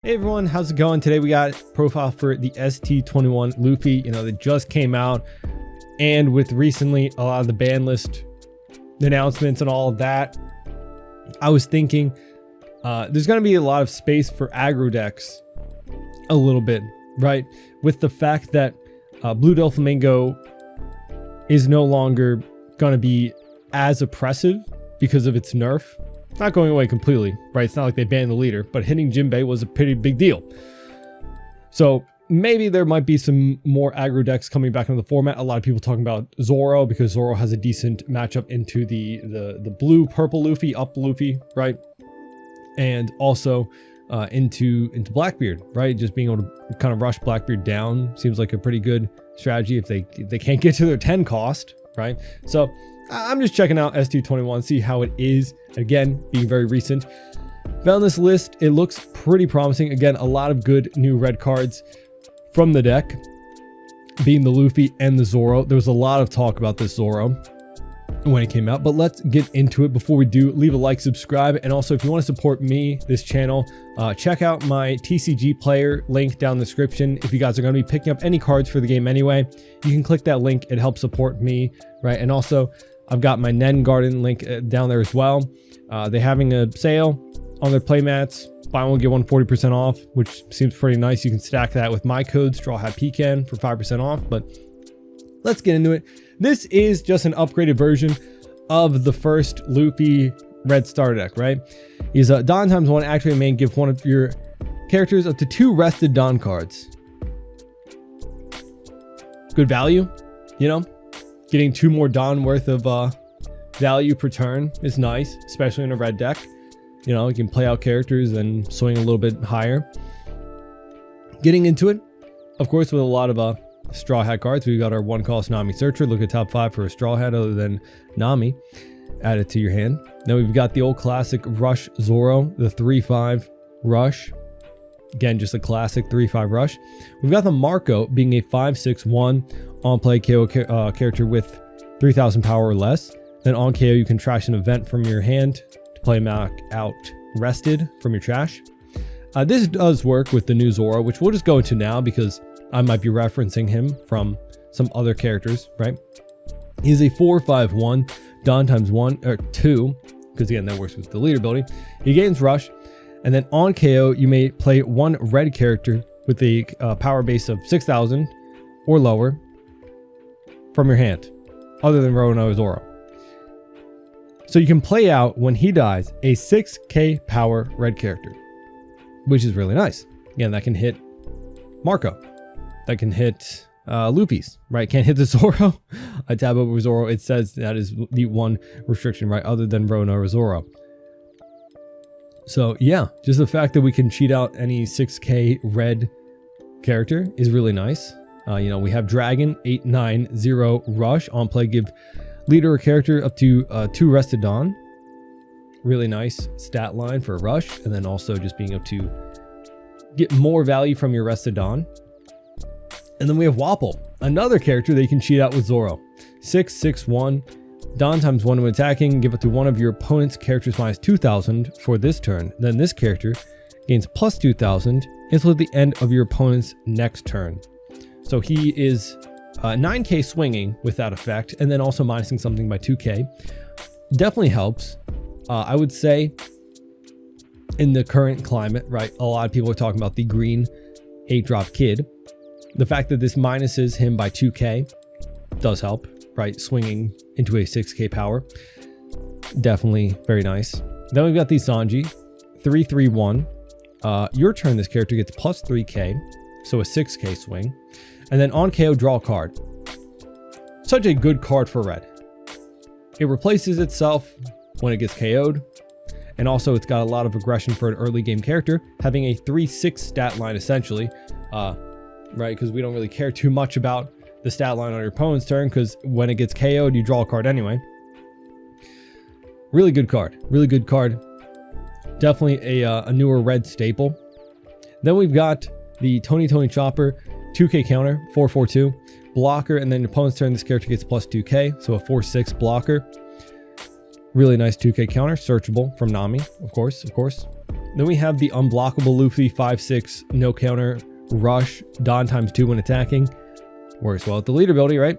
Hey everyone, how's it going? Today we got profile for the ST21 Luffy, that just came out, and with recently a lot of the ban list announcements and all of that, I was thinking there's going to be a lot of space for aggro decks a little bit, right? With the fact that Blue Doflamingo is no longer going to be as oppressive because of its nerf. Not going away completely, right? It's not like they banned the leader, but hitting Jinbei was a pretty big deal. So maybe there might be some more aggro decks coming back into the format. A lot of people talking about Zoro because Zoro has a decent matchup into the blue purple Luffy, up Luffy, right? And also into Blackbeard, right? Just being able to kind of rush Blackbeard down seems like a pretty good strategy if they can't get to their 10 cost, right? So I'm just checking out ST21, see how it is. Again, being very recent. Found this list, it looks pretty promising. Again, a lot of good new red cards from the deck, being the Luffy and the Zoro. There was a lot of talk about this Zoro when it came out, but let's get into it. Before we do, leave a like, subscribe, and also if you want to support me, this channel, check out my TCG player link down in the description. If you guys are going to be picking up any cards for the game anyway, you can click that link. It helps support me, right? And also, I've got my Nen Garden link down there as well. They're having a sale on their playmats. Buy one, get one 40% off, which seems pretty nice. You can stack that with my code, Straw Hat Pecan, for 5% off. But let's get into it. This is just an upgraded version of the first Luffy red starter deck, right? He's Don times 1, activate main, give one of your characters up to 2 rested Don cards. Good value, Getting 2 more Don worth of value per turn is nice, especially in a red deck. You can play out characters and swing a little bit higher. Getting into it, of course, with a lot of Straw Hat cards. We've got our 1-cost Nami Searcher. Look at top 5 for a Straw Hat other than Nami. Add it to your hand. Then we've got the old classic Rush Zoro, the 3/5 Rush. Again, just a classic 3/5 Rush. We've got the Marco being a 5/6/1 on play KO character with 3,000 power or less. Then on KO, you can trash an event from your hand to play him out rested from your trash. This does work with the new Zoro, which we'll just go into now because I might be referencing him from some other characters, right? He's a 4/5/1 Don times 1 or 2, because again, that works with the leader ability. He gains Rush. And then on KO, you may play one red character with a power base of 6,000 or lower from your hand, other than Rono Zoro. So you can play out, when he dies, a 6k power red character, which is really nice. Again, that can hit Marco. That can hit Luffy's, right? Can't hit the Zoro. I tab over Zoro. It says that is the one restriction, right? Other than Rono Zoro. So yeah, just the fact that we can cheat out any 6k red character is really nice. We have Dragon 8/9/0 Rush on play, give leader or character up to 2 rested Don. Really nice stat line for Rush, and then also just being able to get more value from your rested Don. And then we have Wapol, another character that you can cheat out with Zoro. 6/6/1. Don times 1 when attacking, give it to one of your opponent's characters minus 2,000 for this turn. Then this character gains plus 2,000 until the end of your opponent's next turn. So he is 9k swinging with that effect, and then also minusing something by 2k. Definitely helps. I would say in the current climate, right, a lot of people are talking about the green 8-drop kid. The fact that this minuses him by 2k does help, right? Swinging into a 6k power. Definitely very nice. Then we've got the Sanji, 3/3/1. Your turn, this character gets plus 3k, so a 6k swing. And then on KO, draw a card. Such a good card for red. It replaces itself when it gets KO'd. And also it's got a lot of aggression for an early game character, having a 3/6 stat line essentially, right? Because we don't really care too much about the stat line on your opponent's turn, because when it gets KO'd, you draw a card anyway. Really good card. Really good card. Definitely a newer red staple. Then we've got the Tony Chopper, 2k counter, 4/4/2 blocker, and then your opponent's turn, this character gets plus 2k, so a 4/6 blocker. Really nice 2k counter, searchable from Nami, of course. Then we have the unblockable Luffy 5/6 no counter rush Don ×2 when attacking. Works well with the leader ability, right?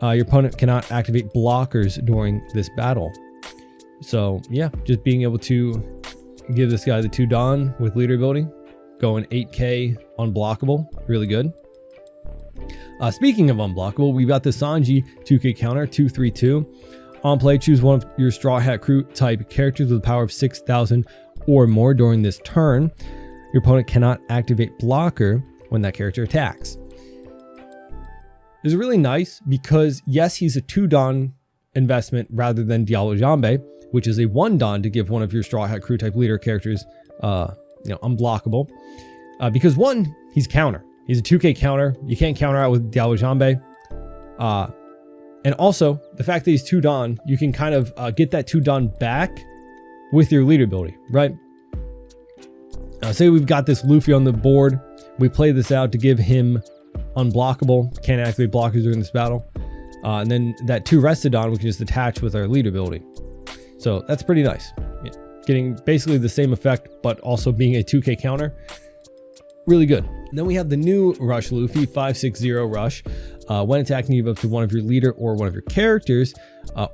Your opponent cannot activate blockers during this battle. So yeah, just being able to give this guy the 2 Don with leader ability, going 8k unblockable, really good. Speaking of unblockable, we've got the Sanji 2k counter 2/3/2. On play, choose one of your Straw Hat Crew type characters with a power of 6,000 or more during this turn. Your opponent cannot activate blocker when that character attacks. This is really nice because yes, he's a 2 Don investment rather than Diablo Jambe, which is a 1 Don to give one of your Straw Hat Crew type leader characters, unblockable. Because one, he's counter. He's a 2k counter. You can't counter out with Diablo Jambe. And also the fact that he's 2 Don, you can kind of get that 2 Don back with your leader ability, right? Say we've got this Luffy on the board. We play this out to give him unblockable, can't activate blockers during this battle. And then that 2 rested Don, we can just attach with our leader ability. So that's pretty nice. Getting basically the same effect, but also being a 2k counter. Really good. Then we have the new Rush Luffy 5/6/0 Rush. When attacking, you have up to one of your leader or one of your characters,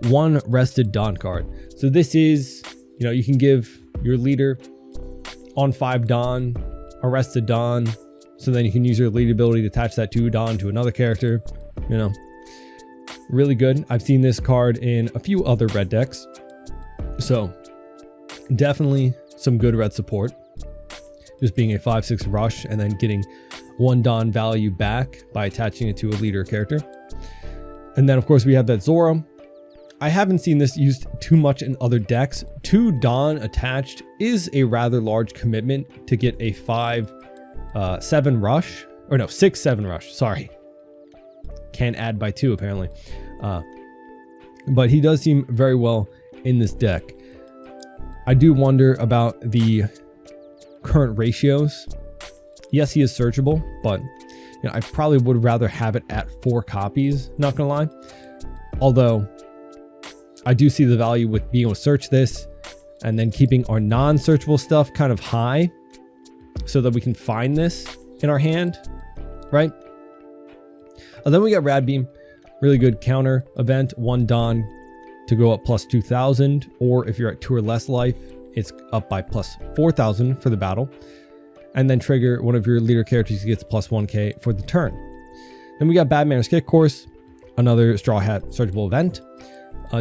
1 rested Don card. So this is, you can give your leader on 5 Don, a rested Don, so then you can use your lead ability to attach that 2 Don to another character. Really good. I've seen this card in a few other red decks. So definitely some good red support. Just being a 5/6 rush and then getting 1 Don value back by attaching it to a leader character. And then of course we have that Zoro. I haven't seen this used too much in other decks. 2 Don attached is a rather large commitment to get a 5/7 rush, or no, 6/7 rush, sorry. Can't add by 2 apparently. But he does seem very well in this deck. I do wonder about the current ratios. Yes, he is searchable, but I probably would rather have it at 4 copies, not gonna lie. Although I do see the value with being able to search this and then keeping our non-searchable stuff kind of high so that we can find this in our hand, right? And then we got Rad Beam, really good counter event, 1 Don to go up plus 2,000, or if you're at 2 or less life, it's up by plus 4,000 for the battle. And then trigger one of your leader characters gets plus 1k for the turn. Then we got Bad Manners Kick Course, another Straw Hat searchable event.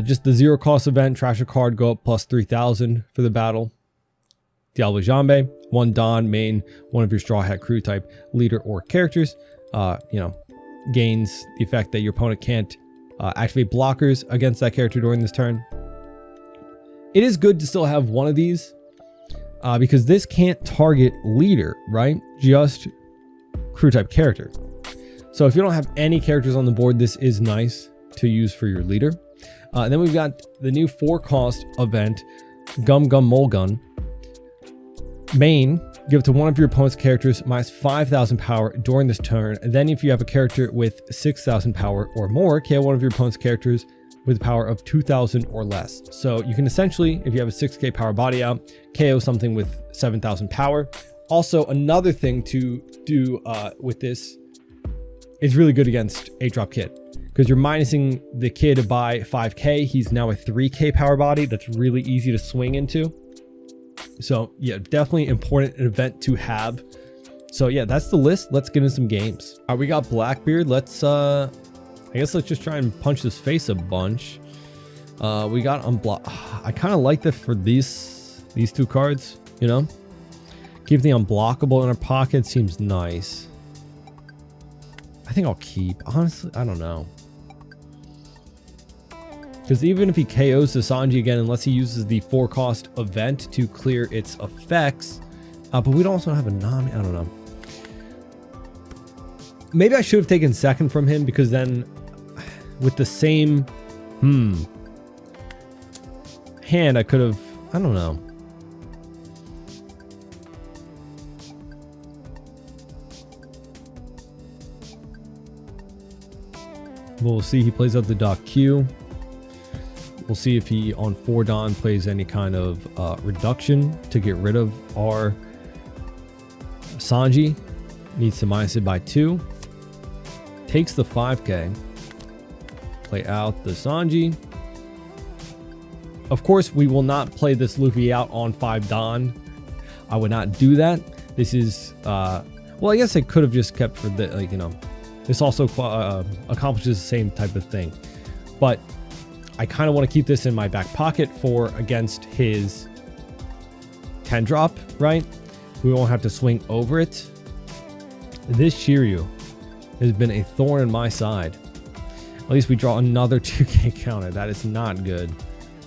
Just the 0 cost event, trash a card, go up plus 3,000 for the battle. Diablo Jambe, 1 Don, main one of your Straw Hat Crew type leader or characters. Gains the effect that your opponent can't activate blockers against that character during this turn. It is good to still have one of these because this can't target leader, right? Just crew type character. So if you don't have any characters on the board, this is nice to use for your leader. Then we've got the new 4 cost event, Gum Gum Mole Gun. Main, give it to one of your opponent's characters minus 5,000 power during this turn. And then if you have a character with 6,000 power or more, KO one of your opponent's characters with power of 2,000 or less. So you can essentially, if you have a 6k power body out, KO something with 7,000 power. Also, another thing to do with this is really good against 8-drop Kid, because you're minusing the Kid by 5k. He's now a 3k power body that's really easy to swing into. So yeah, definitely important event to have. So yeah, that's the list. Let's get into some games. All right, we got Blackbeard. I guess let's just try and punch his face a bunch. We got unblock. I kind of like that for these 2 cards, Keep the unblockable in our pocket seems nice. I think I'll keep. Honestly, I don't know. Because even if he KOs the Sanji again, unless he uses the 4 cost event to clear its effects, but we don't also have a Nami. I don't know. Maybe I should have taken second from him, because then with the same hand, I could have. I don't know. We'll see. He plays out the Doc Q. We'll see if he on 4 Dawn plays any kind of reduction to get rid of our Sanji. Needs to minus it by 2. Takes the 5k. Play out the Sanji. Of course, we will not play this Luffy out on 5 Dawn. I would not do that. This is, well, I guess I could have just kept for the, like, you know, this also accomplishes the same type of thing. But I kind of want to keep this in my back pocket for against his 10 drop, right? We won't have to swing over it. This Shiryu has been a thorn in my side. At least we draw another 2k counter. That is not good,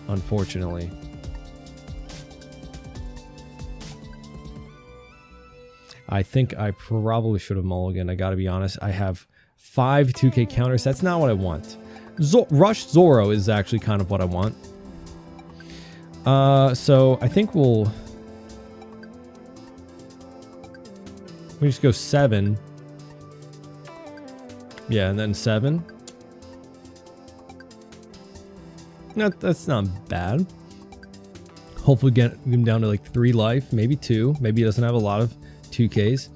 unfortunately. I think I probably should have mulliganed. I gotta be honest. I have 5 2k counters. That's not what I want. Rush Zoro is actually kind of what I want. So I think we just go 7. Yeah, and then 7. No, that's not bad. Hopefully get him down to like 3 life, maybe 2. Maybe he doesn't have a lot of 2Ks.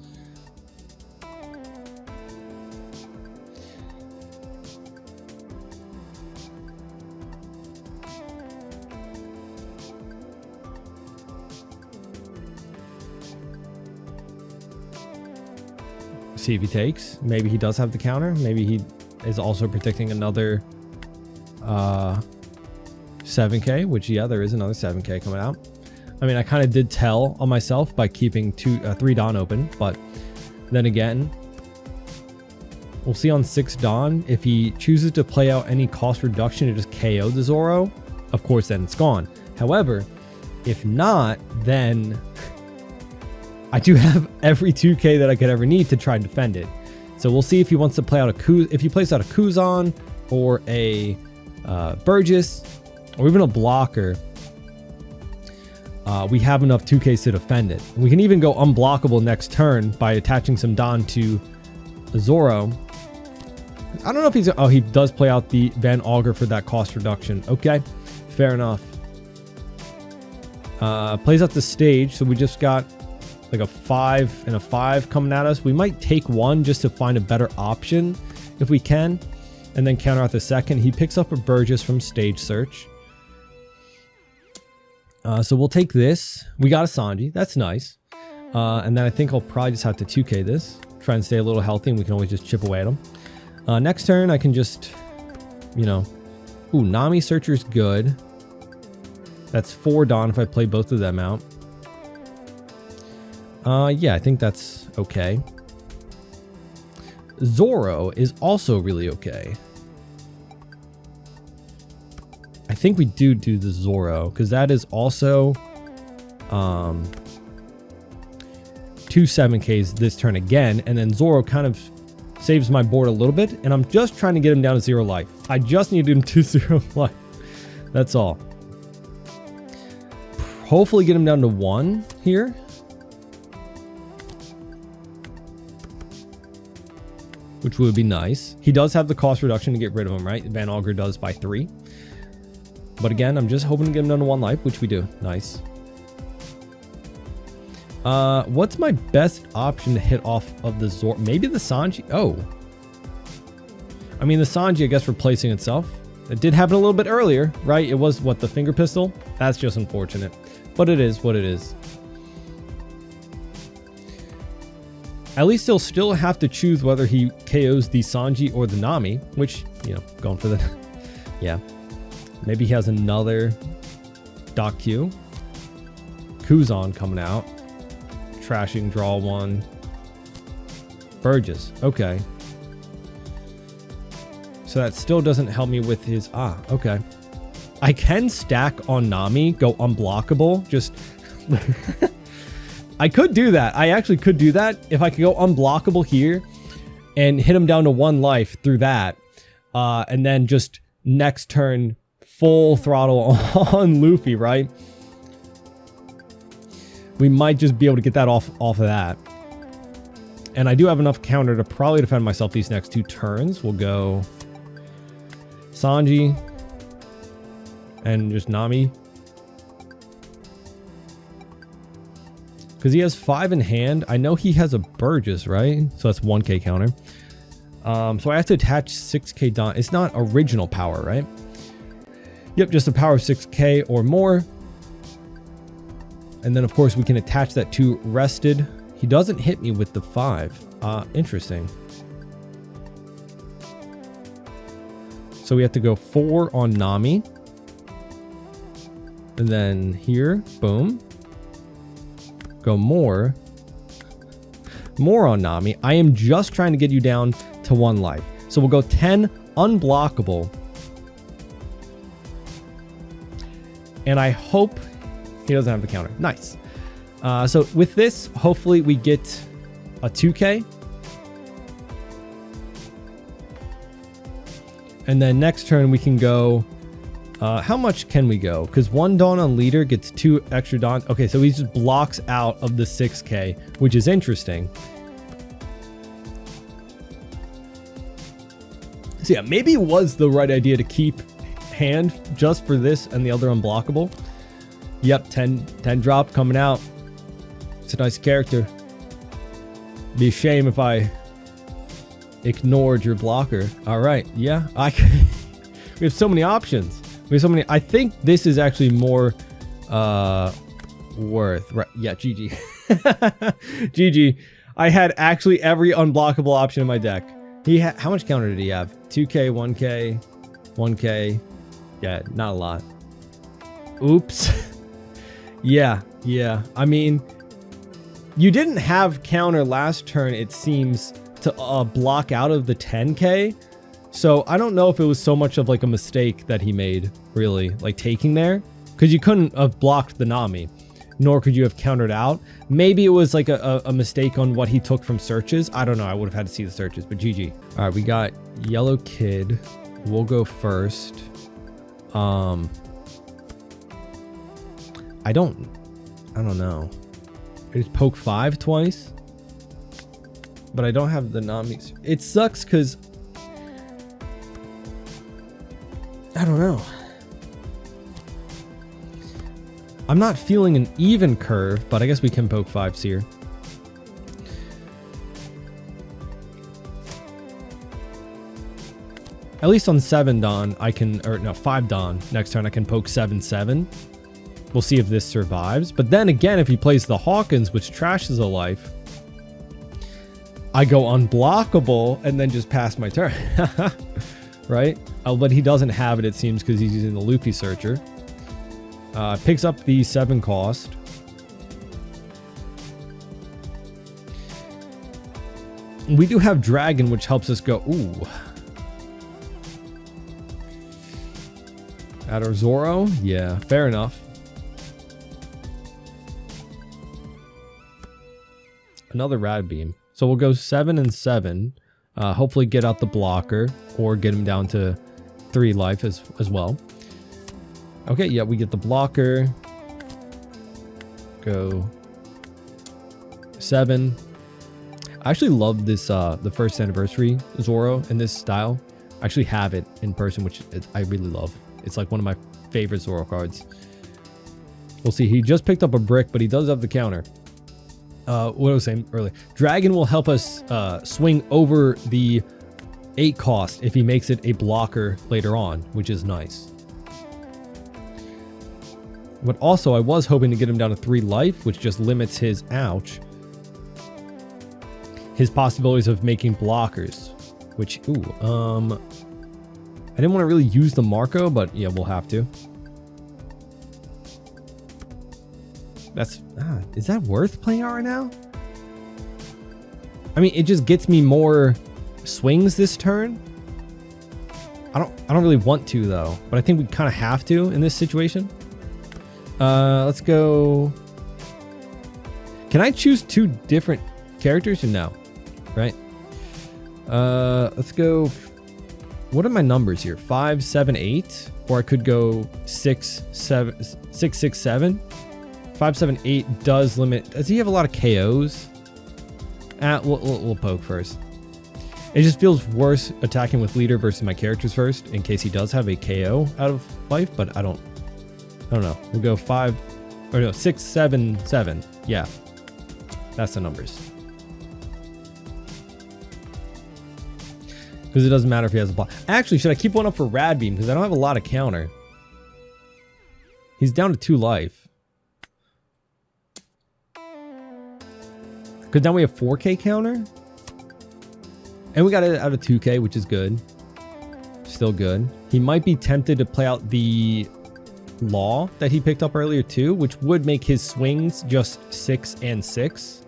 See if he takes. Maybe he does have the counter. Maybe he is also predicting another 7k, which, yeah, there is another 7k coming out. I mean, I kind of did tell on myself by keeping 3 Dawn open, but then again, we'll see on 6 Dawn. If he chooses to play out any cost reduction to just KO the Zoro, of course, then it's gone. However, if not, then I do have every 2k that I could ever need to try and defend it. So we'll see if he wants to play out if he plays out a Kuzan or a Burgess or even a blocker. We have enough 2Ks to defend it. We can even go unblockable next turn by attaching some Dawn to Zoro. I don't know if he's... Oh, he does play out the Van Augur for that cost reduction. Okay, fair enough. Plays out the stage, so we just got like a 5 and a 5 coming at us. We might take 1 just to find a better option if we can, and then counter out the second. He picks up a Burgess from Stage Search. So we'll take this. We got a Sanji. That's nice. And then I think I'll probably just have to 2k this. Try and stay a little healthy, and we can always just chip away at him. Next turn, I can just, you know... Ooh, Nami Searcher's good. That's 4 Dawn if I play both of them out. Yeah, I think that's okay. Zoro is also really okay. I think we do the Zoro, because that is also 2 7Ks this turn again, and then Zoro kind of saves my board a little bit, and I'm just trying to get him down to 0 life. I just need him to 0 life. That's all. Hopefully get him down to 1 here. Which would be nice. He does have the cost reduction to get rid of him, right? Van Augur does by 3. But again, I'm just hoping to get him down to 1 life, which we do. Nice. What's my best option to hit off of the Zoro? Maybe the Sanji? Oh. I mean, the Sanji, I guess, replacing itself. It did happen a little bit earlier, right? It was, what, the finger pistol? That's just unfortunate. But it is what it is. At least he'll still have to choose whether he KOs the Sanji or the Nami, which, you know, going for the... yeah. Maybe he has another Doc Q. Kuzan coming out. Trashing, draw 1. Burgess. Okay. So that still doesn't help me with his... Ah, okay. I can stack on Nami, go unblockable. Just... I could do that. I actually could do that if I could go unblockable here and hit him down to 1 life through that. And then just next turn... full throttle on Luffy, right? We might just be able to get that off of that. And I do have enough counter to probably defend myself these next 2 turns. We'll go Sanji. and just Nami. Because he has 5 in hand. I know he has a Burgess, right? So that's 1k counter. So I have to attach 6k Don. It's not original power, right? Yep, just a power of 6k or more. And then, of course, we can attach that to rested. He doesn't hit me with the 5. Interesting. So we have to go 4 on Nami. And then here, boom. Go more on Nami. I am just trying to get you down to 1 life. So we'll go 10 unblockable. And I hope he doesn't have the counter. Nice. So with this, hopefully we get a 2k. And then next turn we can go... how much can we go? Because 1 Dawn on leader gets 2 extra Dawn. Okay, so he just blocks out of the 6k, which is interesting. So yeah, maybe it was the right idea to keep hand just for this and the other unblockable. Yep, 10 drop coming out. It's a nice character. Be a shame if I ignored your blocker. All right, yeah, we have so many options. We have so many. I think this is actually more worth. Right? Yeah, GG. GG. I had actually every unblockable option in my deck. How much counter did he have? 2k, 1k, 1k. Yeah, not a lot. Oops. Yeah. I mean, you didn't have counter last turn, it seems, to block out of the 10k. So I don't know if it was so much of like a mistake that he made, really, like taking there, because you couldn't have blocked the Nami, nor could you have countered out. Maybe it was like a mistake on what he took from searches. I don't know. I would have had to see the searches, but GG. All right, we got Yellow Kid. We'll go first. I don't know. I just poke 5 twice, but I don't have the Nami. It sucks because I don't know. I'm not feeling an even curve, but I guess we can poke 5s here. At least on 7 Dawn, I can, or no, 5 Dawn next turn, I can poke 7/7. We'll see if this survives. But then again, if he plays the Hawkins, which trashes a life, I go unblockable and then just pass my turn. Right? But he doesn't have it, it seems, because he's using the Luffy Searcher. Picks up the 7 cost. We do have Dragon, which helps us go, ooh. At our Zoro? Yeah, fair enough. Another Rad Beam. So we'll go 7 and 7. Hopefully get out the blocker or get him down to 3 life as well. Okay, yeah, we get the blocker. Go 7. I actually love this, the first anniversary Zoro in this style. I actually have it in person, which I really love. It's like one of my favorite Zoro cards. We'll see. He just picked up a brick, but he does have the counter. What I was saying earlier. Dragon will help us swing over the 8 cost if he makes it a blocker later on, which is nice. But also, I was hoping to get him down to 3 life, which just limits his, ouch, his possibilities of making blockers. Which, ooh, I didn't want to really use the Marco, but yeah, we'll have to. That's, is that worth playing out right now? I mean, it just gets me more swings this turn. I don't really want to though, but I think we kind of have to in this situation. Let's go. Can I choose 2 different characters or no? Right. Let's go. What are my numbers here? 5, 7, 8, or I could go 6, 7, 6, 6, 7. 5, 7, 8 does limit. Does he have a lot of KOs? We'll poke first. It just feels worse attacking with leader versus my characters first, in case he does have a KO out of life, but I don't don't know. We'll go 5, or no, 6, 7, 7. Yeah, that's the numbers. Because it doesn't matter if he has a block. Actually, should I keep one up for Rad Beam? Because I don't have a lot of counter. He's down to 2 life. Because now we have 4K counter. And we got it out of 2K, which is good. Still good. He might be tempted to play out the Law that he picked up earlier too, which would make his swings just 6 and 6.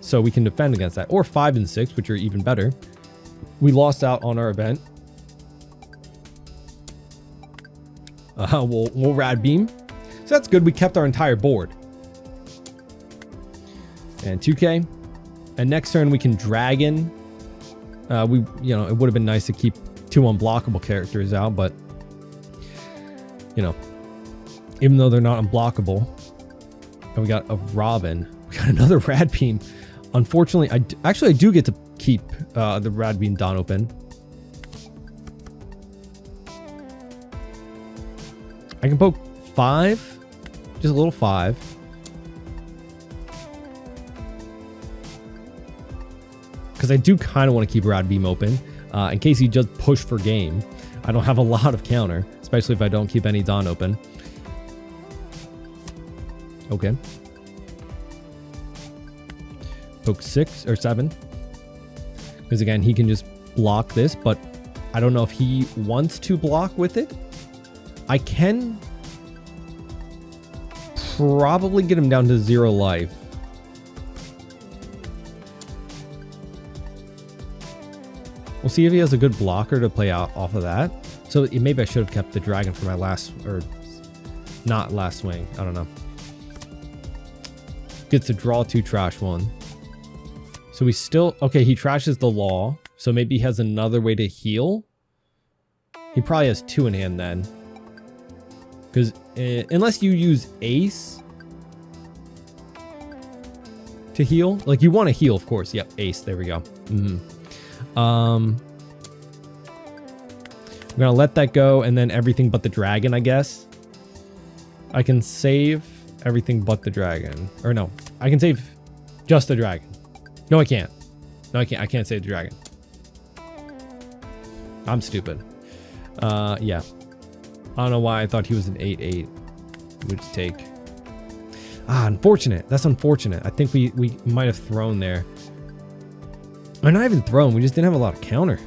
So we can defend against that. Or 5 and 6, which are even better. We lost out on our event. We'll Rad Beam. So that's good. We kept our entire board. And 2K. And next turn we can Dragon. It would have been nice to keep 2 unblockable characters out, but even though they're not unblockable. And we got a Robin. We got another Rad Beam. Unfortunately, I do get to keep the Rad Beam Dawn open. I can poke 5, just a little 5. Because I do kind of want to keep Rad Beam open in case he just push for game. I don't have a lot of counter, especially if I don't keep any Dawn open. Okay. Poke 6 or 7. Because again, he can just block this, but I don't know if he wants to block with it. I can probably get him down to 0 life. We'll see if he has a good blocker to play out off of that. So maybe I should have kept the dragon for my last, or not last swing. I don't know. Gets to draw 2 trash 1. So we still, okay, he trashes the Law. So maybe he has another way to heal. He probably has 2 in hand then. Because unless you use Ace to heal. Like you want to heal, of course. Yep, Ace. There we go. I'm gonna let that go, and then everything but the dragon, I guess. I can save everything but the dragon. Or no, I can save just the dragon. No, I can't. No, I can't. I can't save the dragon. I'm stupid. Yeah. I don't know why I thought he was an 8/8. Would take. Unfortunate. That's unfortunate. I think we might have thrown there. Or not even thrown. We just didn't have a lot of counter.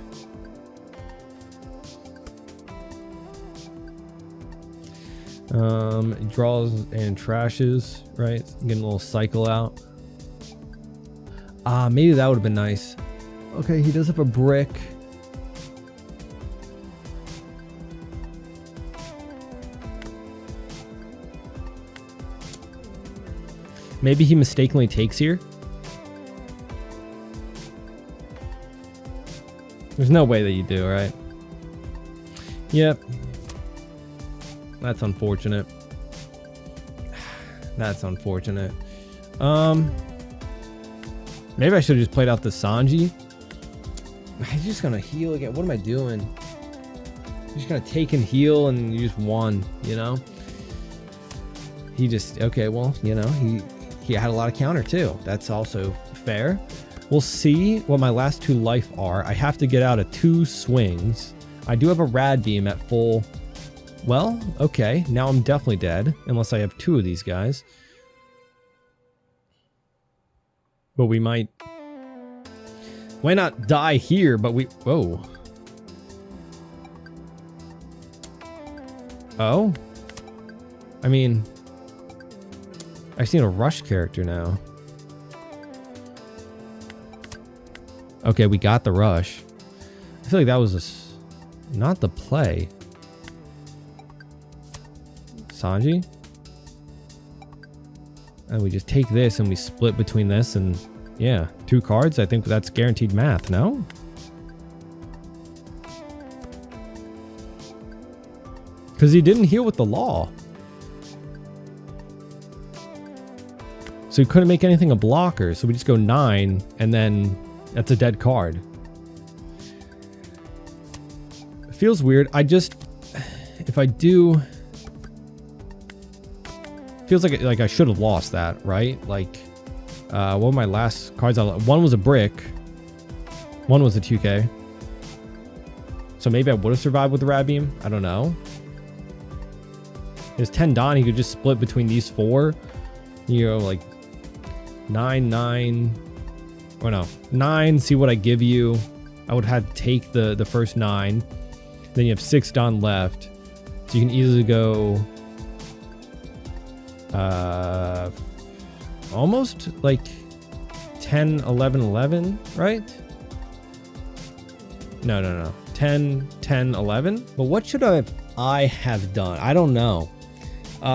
Draws and trashes, right? Getting a little cycle out. Maybe that would have been nice. Okay, he does have a brick. Maybe he mistakenly takes here. There's no way that you do, right? Yep. That's unfortunate. That's unfortunate. Maybe I should have just played out the Sanji. He's just gonna heal again. What am I doing? He's just gonna take and heal, and you just won, you know? He just, okay, well, you know, he had a lot of counter too. That's also fair. We'll see what my last 2 life are. I have to get out of 2 swings. I do have a Rad Beam at full. Well, okay. Now I'm definitely dead. Unless I have 2 of these guys. But we might not die here, but we... Whoa. Oh? I mean... I've seen a rush character now. Okay, we got the rush. I feel like that was not the play. Sanji? And we just take this and we split between this and yeah, 2 cards. I think that's guaranteed math, no? Because he didn't heal with the Law. So he couldn't make anything a blocker. So we just go 9 and then that's a dead card. It feels weird. if I do, feels like I should have lost that, right? Like, what were my last cards? One was a brick. One was a 2K. So maybe I would have survived with the Rad Beam. I don't know. There's 10 Don. He could just split between these 4. You know, like 9, 9. Or no, 9. See what I give you. I would have to take the first 9. Then you have 6 Don left. So you can easily go almost like 10, 11, 11, right? No. 10, 10, 11. But what should I have done? I don't know.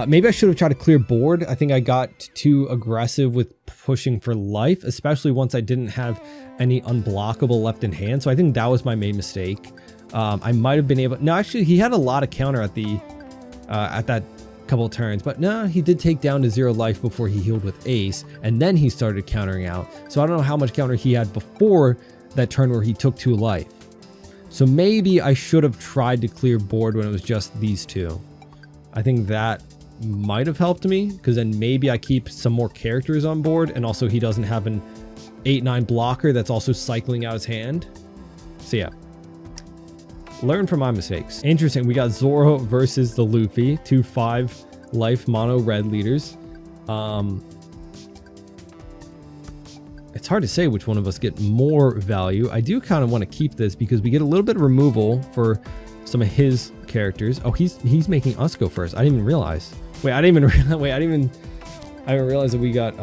Maybe I should have tried to clear board. I think I got too aggressive with pushing for life, especially once I didn't have any unblockable left in hand. So I think that was my main mistake. I might have been able... No, actually, he had a lot of counter at that couple of turns. But no, he did take down to 0 life before he healed with Ace. And then he started countering out. So I don't know how much counter he had before that turn where he took 2 life. So maybe I should have tried to clear board when it was just these 2. I think that might have helped me, because then maybe I keep some more characters on board, and also he doesn't have an 8-9 blocker that's also cycling out his hand. So yeah, learn from my mistakes. Interesting, we got Zoro versus the Luffy, 2 5 life mono red leaders. It's hard to say which one of us get more value. I do kind of want to keep this because we get a little bit of removal for some of his characters. Oh, he's making us go first. I didn't even realize. Wait, I didn't even realize that we got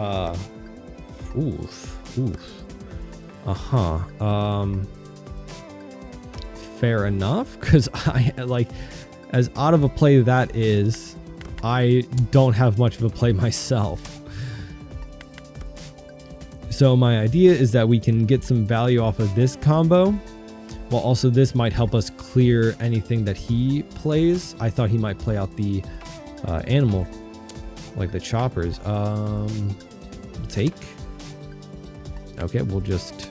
fair enough, because I like, as out of a play that is, I don't have much of a play myself. So my idea is that we can get some value off of this combo, while also this might help us clear anything that he plays. I thought he might play out the animal, like the choppers. Take. Okay, we'll just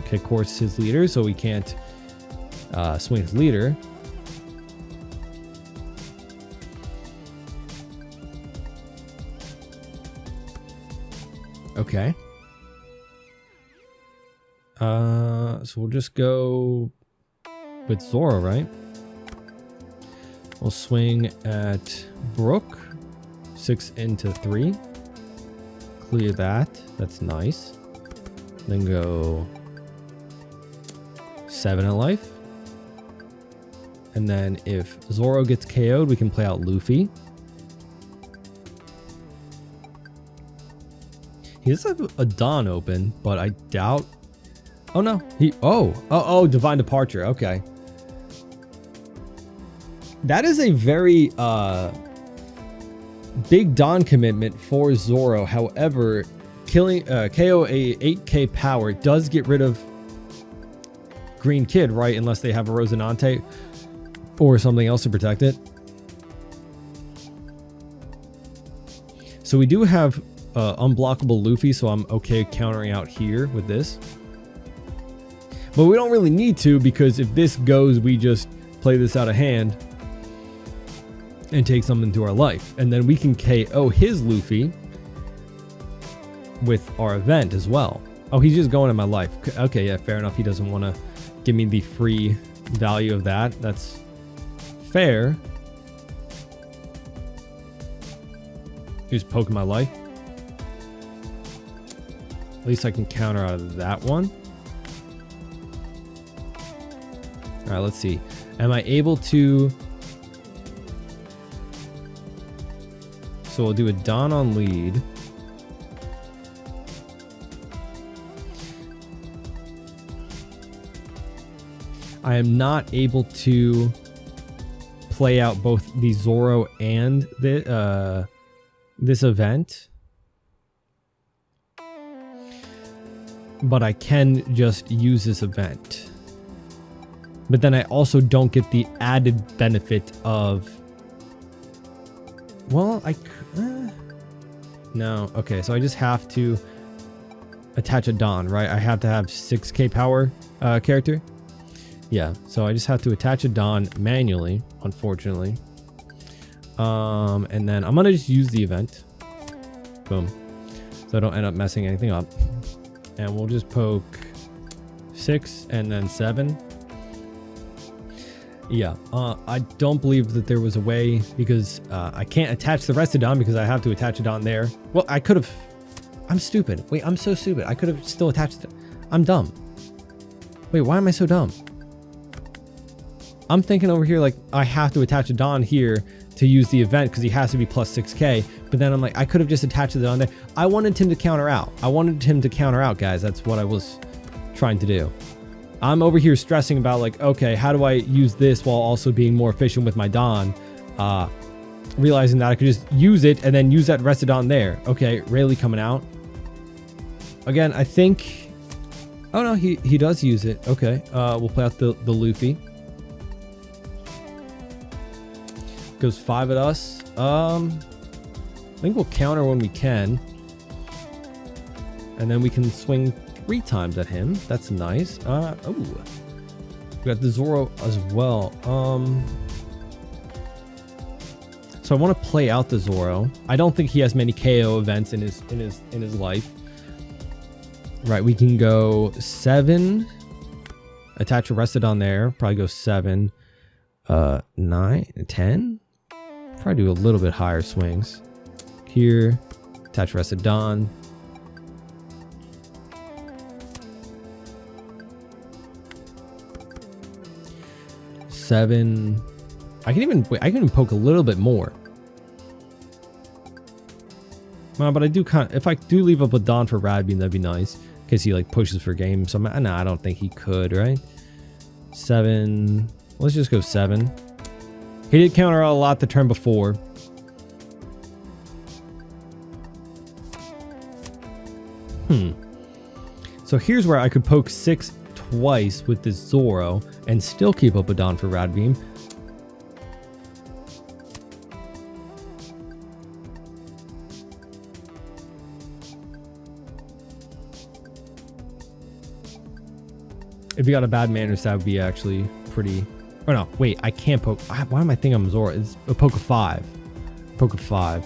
kick course his leader, so we can't swing his leader. Okay. So we'll just go with Zoro, right? We'll swing at Brook. 6 into 3. Clear that. That's nice. Then go 7 in life. And then if Zoro gets KO'd, we can play out Luffy. He does have a Dawn open, but I doubt... Oh no, oh, Divine Departure, okay. That is a very big Dawn commitment for Zoro. However, killing KO a 8k power does get rid of Green Kid, right? Unless they have a Rosinante or something else to protect it. So we do have unblockable Luffy, so I'm okay countering out here with this. But we don't really need to, because if this goes, we just play this out of hand and take something to our life. And then we can KO his Luffy with our event as well. Oh, he's just going in my life. Okay, yeah, fair enough. He doesn't want to give me the free value of that. That's fair. He's poking my life. At least I can counter out of that one. All right, let's see. Am I able to... So we'll do a Dawn on lead. I am not able to play out both the Zoro and the this event. But I can just use this event. But then I also don't get the added benefit of... Well, no. Okay, so I just have to attach a Dawn, right? I have to have 6k power character. Yeah, so I just have to attach a Dawn manually, unfortunately. And then I'm gonna just use the event. Boom. So I don't end up messing anything up. And we'll just poke 6 and then 7. Yeah, I don't believe that there was a way, because I can't attach the rest of Don because I have to attach it on there. Well, I could have. I'm stupid. Wait, I'm so stupid. I could have still attached it. I'm dumb. Wait, why am I so dumb? I'm thinking over here like I have to attach a Don here to use the event because he has to be plus 6k. But then I'm like, I could have just attached it on there. I wanted him to counter out. Guys. That's what I was trying to do. I'm over here stressing about like, okay, how do I use this while also being more efficient with my Don? Realizing that I could just use it and then use that rested on there. Okay, Rayleigh coming out. Again, I think... Oh no, he does use it. Okay, we'll play out the Luffy. Goes 5 at us. I think we'll counter when we can. And then we can swing 3 times at him. That's nice. Oh, we got the Zoro as well. So I want to play out the Zoro. I don't think he has many KO events in his life. Right, we can go 7. Attach a rested on there. Probably go 7. 9, 10. Probably do a little bit higher swings. Here, attach rested Don. Seven. I can even poke a little bit more. But I do if I do leave up a Don for Radbeam, that'd be nice. In case he like pushes for game. So no, I don't think he could, right? 7. Let's just go 7. He did counter out a lot the turn before. So here's where I could poke 6 twice with this Zoro and still keep up a Don for Radbeam. If you got a bad manners, that would be actually pretty... Oh no, wait, I can't poke... Why am I thinking I'm Zoro? It's a poke of 5. Poke of 5.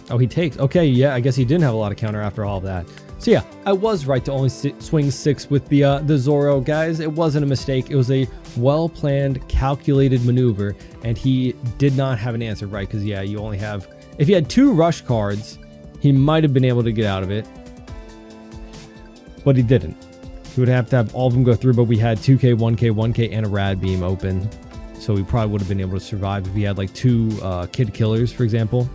Oh, he takes... Okay, yeah, I guess he didn't have a lot of counter after all of that. So yeah, I was right to only swing 6 with the Zoro, guys. It wasn't a mistake. It was a well-planned, calculated maneuver, and he did not have an answer right, because yeah, you only have... If he had 2 rush cards, he might have been able to get out of it. But he didn't. He would have to have all of them go through, but we had 2k, 1k, 1k, and a Radbeam open. So we probably would have been able to survive if he had like 2 kid killers, for example.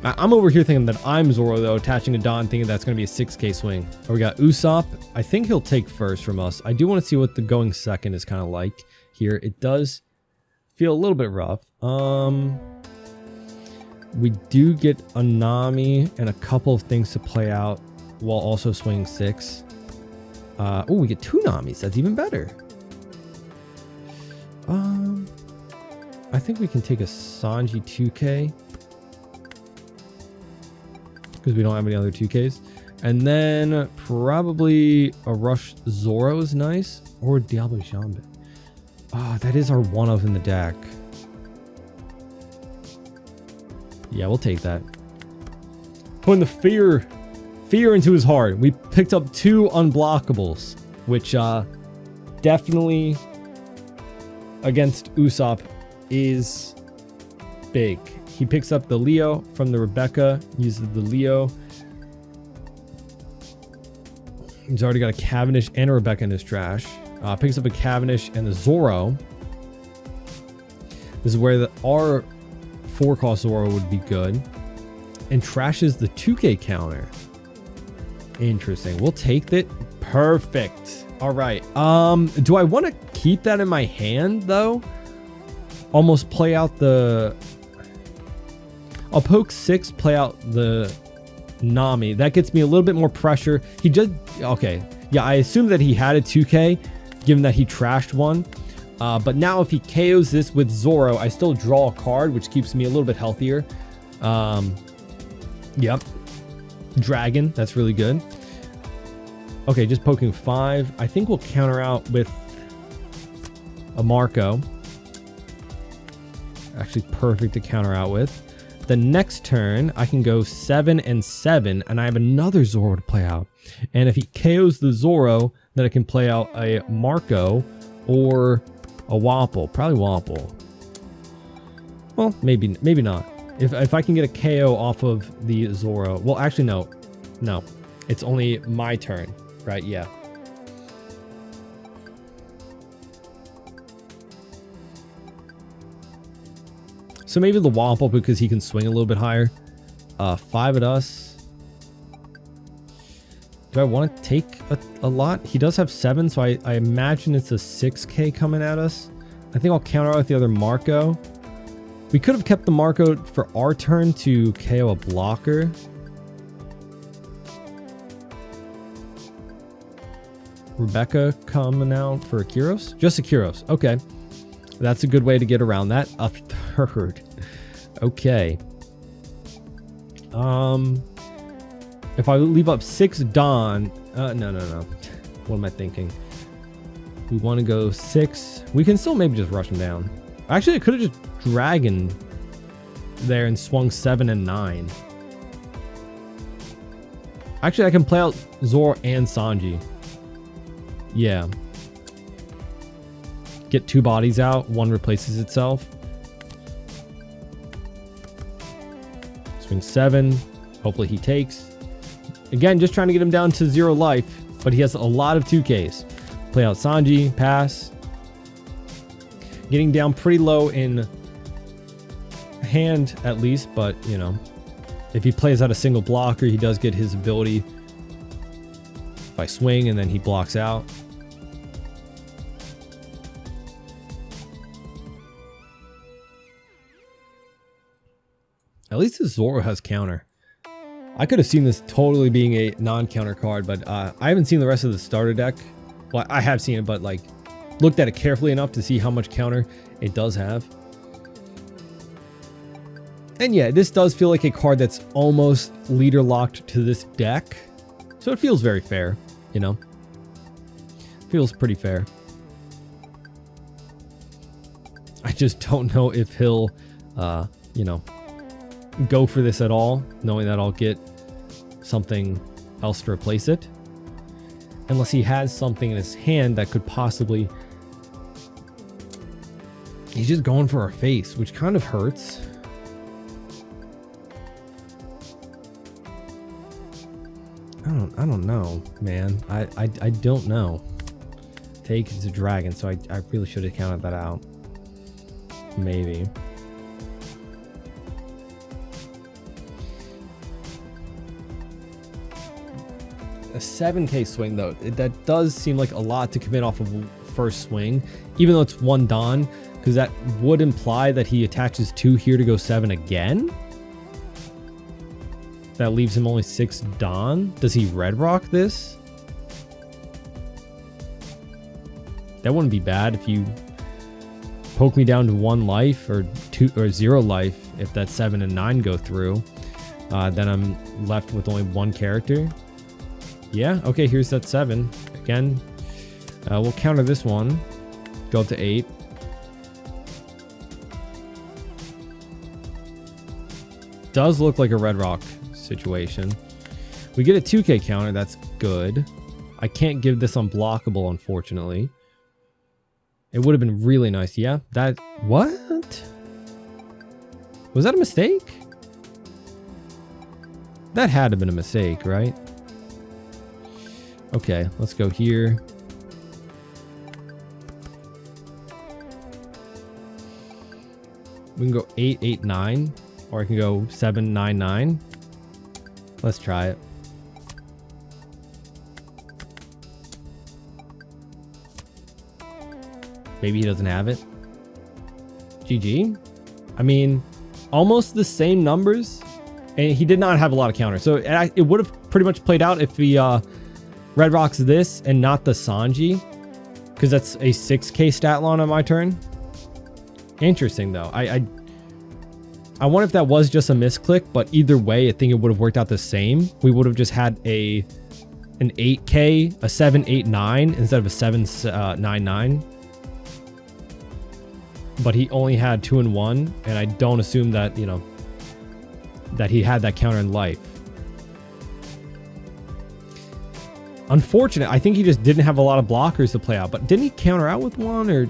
I'm over here thinking that I'm Zoro, though, attaching a Don, thinking that's going to be a 6k swing. We got Usopp. I think he'll take first from us. I do want to see what the going second is kind of like here. It does feel a little bit rough. We do get a Nami and a couple of things to play out while also swinging 6. Oh, we get 2 Namis. That's even better. I think we can take a Sanji 2k. Because we don't have any other 2Ks. And then probably a Rush Zoro is nice. Or Diablo Jambe. Ah, that is our one of in the deck. Yeah, we'll take that. Putting the fear into his heart. We picked up 2 unblockables, which definitely against Usopp is big. He picks up the Leo from the Rebecca, uses the Leo. He's already got a Cavendish and a Rebecca in his trash. Picks up a Cavendish and the Zoro. This is where our 4-cost Zoro would be good. And trashes the 2k counter. Interesting. We'll take that. Perfect. All right. Do I want to keep that in my hand, though? Almost play out the... I'll poke 6, play out the Nami. That gets me a little bit more pressure. He just... Okay. Yeah, I assumed that he had a 2k, given that he trashed one. But now if he KOs this with Zoro, I still draw a card, which keeps me a little bit healthier. Yep. Dragon. That's really good. Okay, just poking 5. I think we'll counter out with a Marco. Actually perfect to counter out with. The next turn, I can go 7 and 7, and I have another Zoro to play out. And if he KOs the Zoro, then I can play out a Marco or a Wapple. Probably Wapple. Well, maybe not. If I can get a KO off of the Zoro. Well, actually, no. No. It's only my turn, right? Yeah. So maybe the Wapple because he can swing a little bit higher. 5 at us. Do I want to take a lot? He does have 7, so I imagine it's a 6k coming at us. I think I'll counter out with the other Marco. We could have kept the Marco for our turn to KO a blocker. Rebecca coming out for a Kyros? Just a Kyros. Okay. That's a good way to get around that. A third. Okay. If I leave up 6 Dawn... No. What am I thinking? We want to go 6. We can still maybe just rush him down. Actually, I could have just Dragon there and swung 7 and 9. Actually, I can play out Zoro and Sanji. Yeah. Get 2 bodies out. 1 replaces itself. Swing 7. Hopefully he takes. Again, just trying to get him down to 0 life. But he has a lot of 2Ks. Play out Sanji. Pass. Getting down pretty low in hand at least. But, you know, if he plays out a single blocker, he does get his ability by swing and then he blocks out. At least the Zoro has counter. I could have seen this totally being a non-counter card, but I haven't seen the rest of the starter deck. Well, I have seen it, but like looked at it carefully enough to see how much counter it does have. And yeah, this does feel like a card that's almost leader locked to this deck. So it feels very fair, you know. Feels pretty fair. I just don't know if he'll, you know, go for this at all, knowing that I'll get something else to replace it. Unless he has something in his hand that could possibly... He's just going for our face, which kind of hurts. I don't know, man. I don't know. Take is a dragon, so I really should have counted that out. Maybe. A 7k swing though, that does seem like a lot to commit off of first swing, even though it's 1 Dawn, because that would imply that he attaches 2 here to go 7 again. That leaves him only 6 Dawn. Does he Red Rock this? That wouldn't be bad if you poke me down to 1 life or 2 or 0 life. If that 7 and 9 go through, then I'm left with only 1 character. Yeah, okay, here's that 7. Again, we'll counter this one. Go up to 8. Does look like a Red Rock situation. We get a 2k counter, that's good. I can't give this unblockable, unfortunately. It would have been really nice. Yeah, that... What? Was that a mistake? That had to have been a mistake, right? Okay, let's go here. We can go 8, 8, 9, or I can go 7, 9, 9. Let's try it. Maybe he doesn't have it. GG. I mean, almost the same numbers, and he did not have a lot of counter. So it would have pretty much played out if he Red Rocks this and not the Sanji, because that's a 6k stat line on my turn. Interesting though. I wonder if that was just a misclick, but either way, I think it would have worked out the same. We would have just had an 8k, a 7, 8, 9 instead of a 7, 9, 9. but he only had 2 and 1, and I don't assume that, you know, that he had that counter in life. Unfortunate. I think he just didn't have a lot of blockers to play out, but didn't he counter out with one, or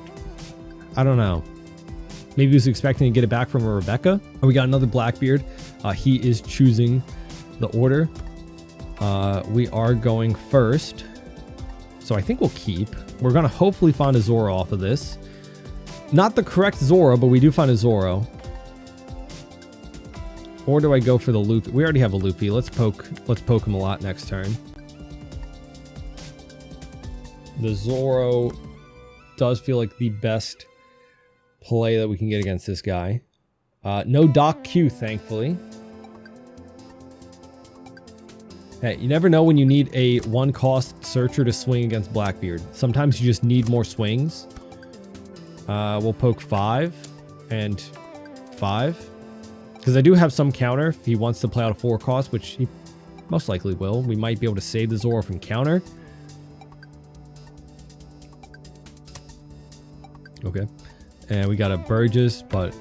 I don't know. Maybe he was expecting to get it back from a Rebecca. And we got another Blackbeard. He is choosing the order. We are going first. So I think we'll keep. We're going to hopefully find a Zoro off of this. Not the correct Zoro, but we do find a Zoro. Or do I go for the Luffy? We already have a Luffy. Let's poke him a lot next turn. The Zoro does feel like the best play that we can get against this guy. No Doc Q, thankfully. Hey, you never know when you need a 1-cost searcher to swing against Blackbeard. Sometimes you just need more swings. We'll poke 5 and 5. Because I do have some counter if he wants to play out a 4-cost, which he most likely will. We might be able to save the Zoro from counter. Okay. And we got a Burgess, but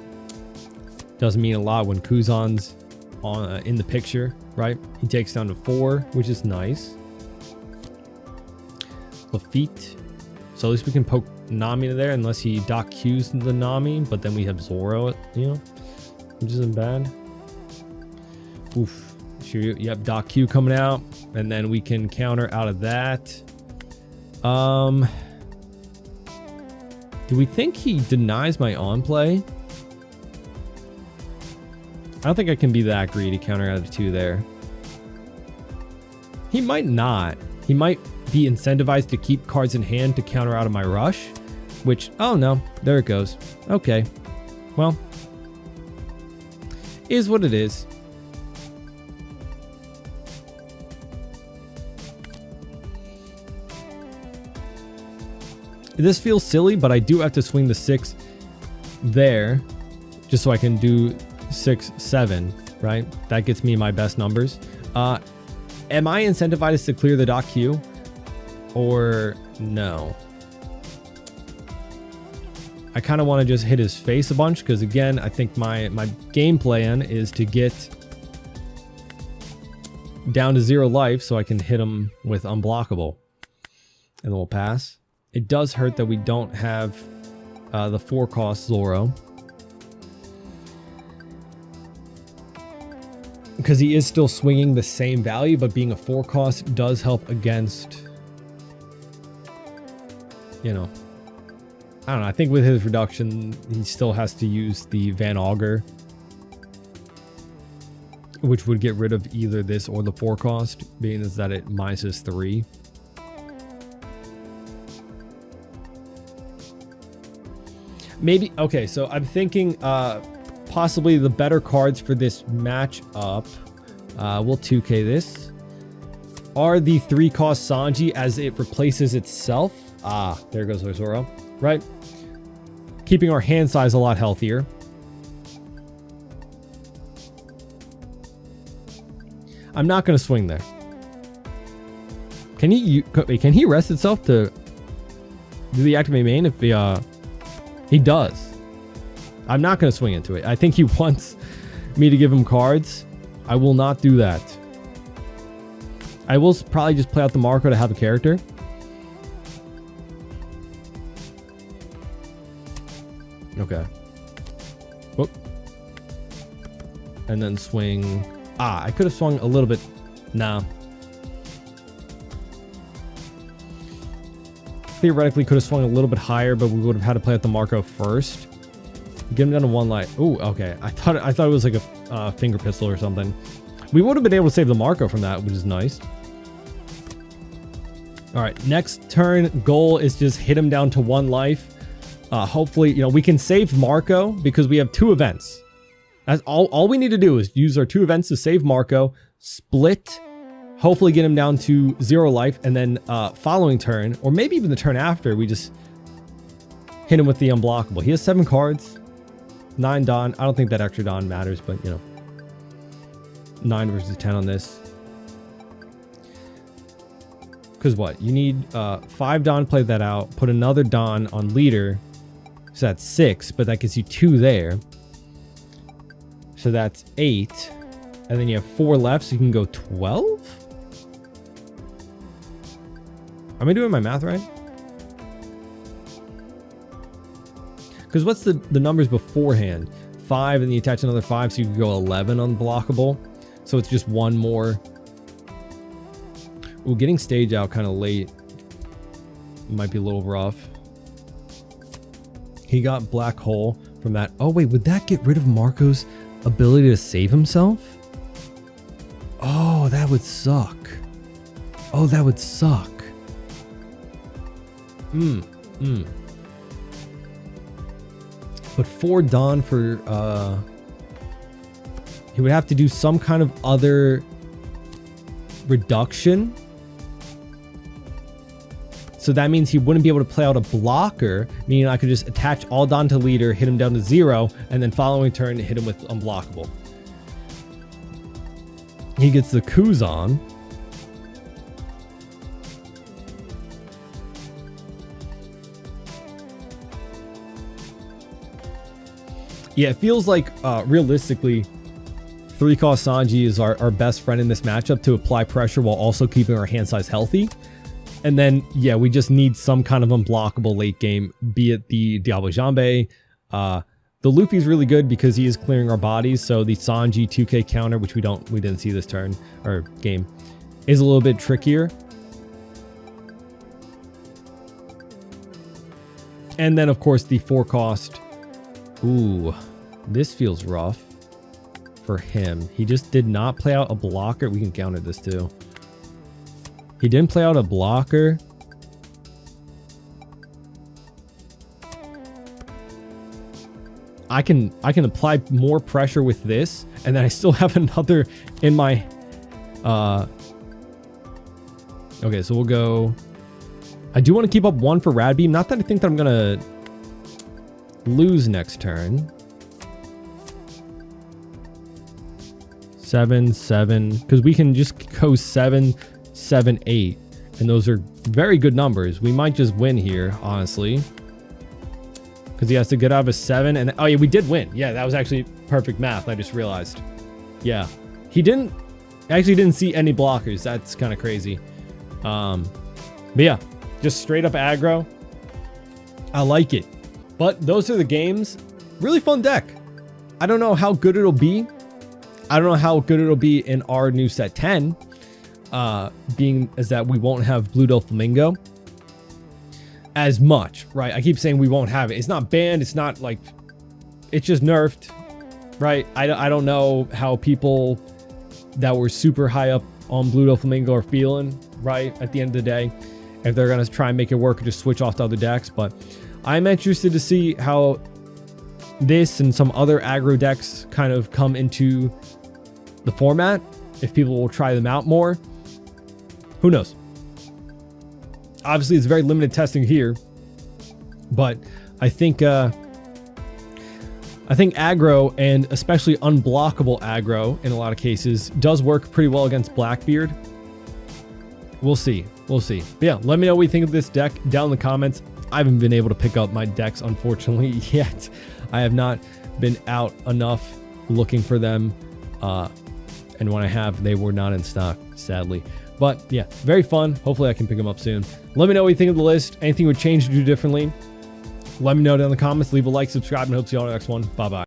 doesn't mean a lot when Kuzan's on in the picture, right? He takes down to 4, which is nice. Lafitte. So at least we can poke Nami there, unless he Doc Q's the Nami, but then we have Zoro, you know, which isn't bad. Oof. Sure, yep, Doc Q coming out, and then we can counter out of that. Do we think he denies my on play? I don't think I can be that greedy, counter out of 2 there. He might not. He might be incentivized to keep cards in hand to counter out of my rush, which, oh no, there it goes. Okay, well, is what it is. This feels silly, but I do have to swing the 6 there just so I can do 6, 7, right? That gets me my best numbers. Am I incentivized to clear the Doc Q or no? I kind of want to just hit his face a bunch because, again, I think my game plan is to get down to 0 life so I can hit him with unblockable. And then we'll pass. It does hurt that we don't have the 4-cost Zoro, because he is still swinging the same value, but being a 4-cost does help against, you know, I don't know. I think with his reduction, he still has to use the Van Augur, which would get rid of either this or the 4-cost, being is that it minuses 3. Maybe, okay, so I'm thinking possibly the better cards for this matchup, we'll 2K this, are the 3-cost Sanji as it replaces itself. Ah, there goes our Zoro, right? Keeping our hand size a lot healthier. I'm not going to swing there. Can he rest itself to do the activate main if he does? I'm not going to swing into it. I think he wants me to give him cards. I will not do that. I will probably just play out the Marco to have a character. Okay. Whoop. And then swing. Ah, I could have swung a little bit. Nah. Theoretically could have swung a little bit higher, but we would have had to play out the Marco first. Get him down to 1 life. Ooh, okay. I thought it was like a finger pistol or something. We would have been able to save the Marco from that, which is nice. All right, next turn goal is just hit him down to 1 life. Hopefully, you know, we can save Marco because we have 2 events. That's all we need to do is use our 2 events to save Marco, split, hopefully get him down to 0 life, and then following turn, or maybe even the turn after, we just hit him with the unblockable. He has 7 cards, 9 Don. I don't think that extra Don matters, but you know, 9 versus 10 on this. Because what? You need 5 Don, play that out, put another Don on leader, So that's 6, but that gets you 2 there. So that's 8. And then you have 4 left, so you can go 12? Am I doing my math right? Because what's the numbers beforehand? 5, and then you attach another 5, so you can go 11 unblockable. So it's just 1 more. Ooh, getting stage out kind of late might be a little rough. He got black hole from that. Oh wait, would that get rid of Marco's ability to save himself? Oh, that would suck. Oh, that would suck. But for Dawn, for he would have to do some kind of other reduction. So that means he wouldn't be able to play out a blocker, meaning I could just attach all Dawn to leader, hit him down to 0, and then following turn hit him with unblockable. He gets the Kuzan. Yeah, it feels like realistically 3-cost Sanji is our best friend in this matchup to apply pressure while also keeping our hand size healthy. And then, yeah, we just need some kind of unblockable late game, be it the Diablo Jambe. The Luffy's really good because he is clearing our bodies. So the Sanji 2k counter, which we didn't see this turn or game, is a little bit trickier. And then, of course, the 4-cost. Ooh, this feels rough for him. He just did not play out a blocker. We can counter this too. He didn't play out a blocker. I can apply more pressure with this, and then I still have another in my okay, so we'll go. I do want to keep up 1 for Rad Beam. Not that I think that I'm gonna lose next turn. 7, 7, because we can just go 7, 7, 8, and those are very good numbers. We might just win here, honestly, because he has to get out of a 7, and oh yeah, we did win. Yeah, that was actually perfect math. I just realized. Yeah, he actually didn't see any blockers. That's kind of crazy. But yeah, just straight up aggro. I like it. But those are the games. Really fun deck. I don't know how good it'll be. I don't know how good it'll be in our new set 10. Being as that we won't have Blue Doflamingo as much, right? I keep saying we won't have it. It's not banned. It's not like, it's just nerfed, right? I don't know how people that were super high up on Blue Doflamingo are feeling, right? At the end of the day, if they're going to try and make it work or just switch off to other decks. But I'm interested to see how this and some other aggro decks kind of come into the format. If people will try them out more, who knows? Obviously, it's very limited testing here, but I think aggro, and especially unblockable aggro in a lot of cases, does work pretty well against Blackbeard. We'll see. We'll see. But yeah, let me know what you think of this deck down in the comments. I haven't been able to pick up my decks, unfortunately, yet. I have not been out enough looking for them. And when I have, they were not in stock, sadly. But yeah, very fun. Hopefully I can pick them up soon. Let me know what you think of the list. Anything would change to do differently. Let me know down in the comments. Leave a like, subscribe, and hope to see you all in the next one. Bye-bye.